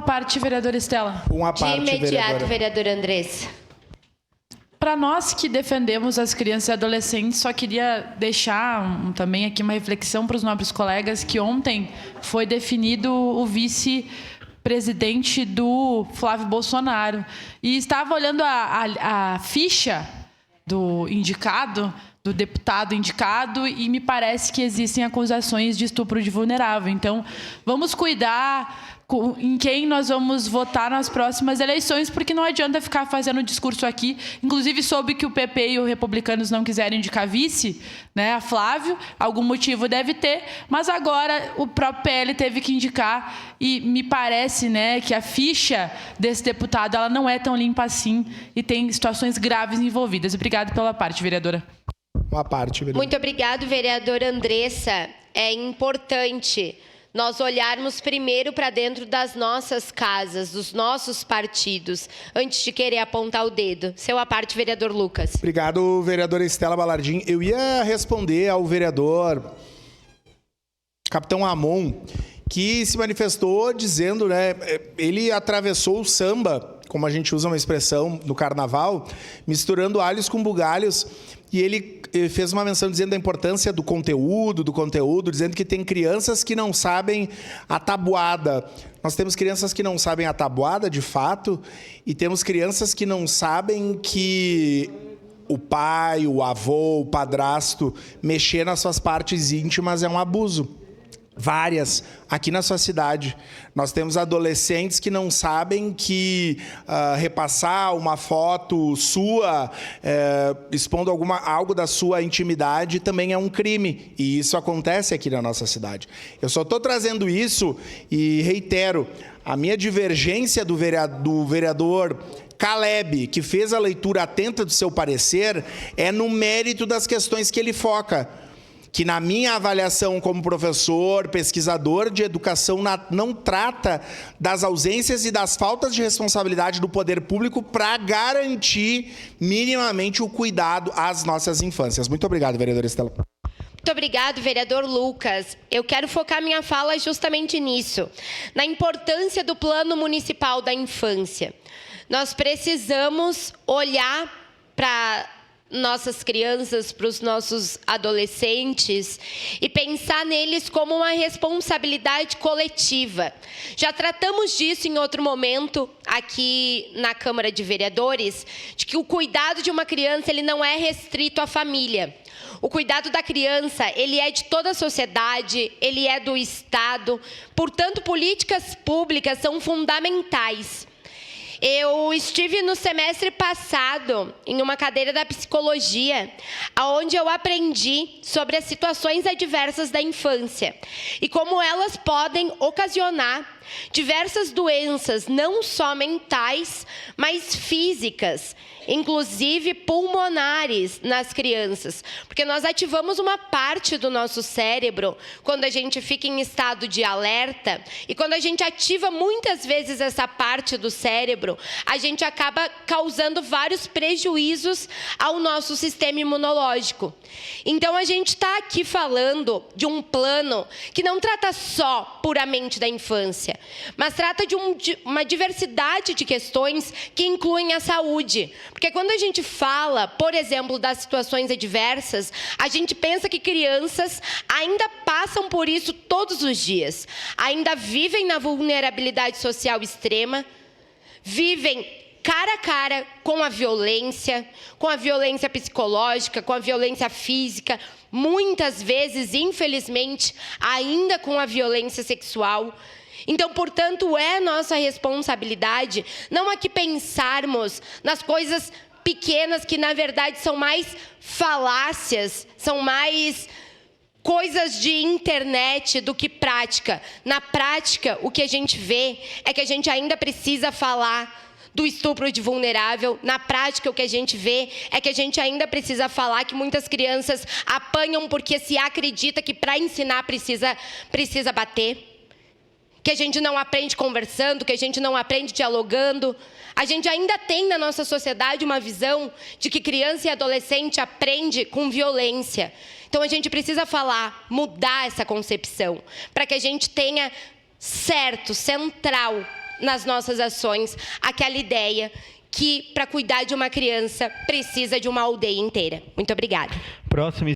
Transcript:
parte, vereadora Estela. Uma parte, De imediato, vereadora. vereadora Andressa. Para nós que defendemos as crianças e adolescentes, só queria deixar também aqui uma reflexão para os nobres colegas que ontem foi definido o vice-presidente do Flávio Bolsonaro. E estava olhando a ficha do indicado, do deputado indicado, e me parece que existem acusações de estupro de vulnerável. Então, vamos cuidar em quem nós vamos votar nas próximas eleições, porque não adianta ficar fazendo discurso aqui. Inclusive, soube que o PP e os republicanos não quiserem indicar vice, né, a Flávio, algum motivo deve ter, mas agora o próprio PL teve que indicar, e me parece, né, que a ficha desse deputado ela não é tão limpa assim e tem situações graves envolvidas. Obrigado pela parte, vereadora. Uma parte, vereadora. Muito obrigado, vereadora Andressa. É importante nós olharmos primeiro para dentro das nossas casas, dos nossos partidos, antes de querer apontar o dedo. Seu à parte, vereador Lucas. Obrigado, vereadora Estela Balardim. Eu ia responder ao vereador Capitão Amon, que se manifestou dizendo, né, ele atravessou o samba, como a gente usa uma expressão no carnaval, misturando alhos com bugalhos, e ele fez uma menção dizendo da importância do conteúdo, dizendo que tem crianças que não sabem a tabuada. Nós temos crianças que não sabem a tabuada, de fato, e temos crianças que não sabem que o pai, o avô, o padrasto, mexer nas suas partes íntimas é um abuso. Várias, aqui na sua cidade. Nós temos adolescentes que não sabem que repassar uma foto sua, expondo algo da sua intimidade, também é um crime. E isso acontece aqui na nossa cidade. Eu só estou trazendo isso e reitero, a minha divergência do vereador Caleb, que fez a leitura atenta do seu parecer, é no mérito das questões que ele foca. Que na minha avaliação como professor, pesquisador de educação, não trata das ausências e das faltas de responsabilidade do poder público para garantir minimamente o cuidado às nossas infâncias. Muito obrigado, vereadora Estela. Muito obrigado, vereador Lucas. Eu quero focar minha fala justamente nisso, na importância do Plano Municipal da Infância. Nós precisamos olhar para nossas crianças, para os nossos adolescentes e pensar neles como uma responsabilidade coletiva. Já tratamos disso em outro momento aqui na Câmara de Vereadores, de que o cuidado de uma criança ele não é restrito à família. O cuidado da criança, ele é de toda a sociedade, ele é do Estado. Portanto, políticas públicas são fundamentais. Eu estive no semestre passado em uma cadeira da psicologia, onde eu aprendi sobre as situações adversas da infância e como elas podem ocasionar diversas doenças, não só mentais, mas físicas, inclusive pulmonares nas crianças, porque nós ativamos uma parte do nosso cérebro quando a gente fica em estado de alerta, e quando a gente ativa muitas vezes essa parte do cérebro, a gente acaba causando vários prejuízos ao nosso sistema imunológico. Então a gente está aqui falando de um plano que não trata só puramente da infância, mas trata de uma diversidade de questões que incluem a saúde. Porque quando a gente fala, por exemplo, das situações adversas, a gente pensa que crianças ainda passam por isso todos os dias. Ainda vivem na vulnerabilidade social extrema, vivem cara a cara com a violência psicológica, com a violência física, muitas vezes, infelizmente, ainda com a violência sexual. Então, portanto, é nossa responsabilidade não aqui pensarmos nas coisas pequenas que, na verdade, são mais falácias, são mais coisas de internet do que prática. Na prática, o que a gente vê é que a gente ainda precisa falar do estupro de vulnerável. Na prática, o que a gente vê é que a gente ainda precisa falar que muitas crianças apanham porque se acredita que para ensinar precisa bater. Que a gente não aprende conversando, que a gente não aprende dialogando. A gente ainda tem na nossa sociedade uma visão de que criança e adolescente aprende com violência. Então a gente precisa falar, mudar essa concepção, para que a gente tenha certo, central, nas nossas ações aquela ideia que, para cuidar de uma criança, precisa de uma aldeia inteira. Muito obrigada. Próximo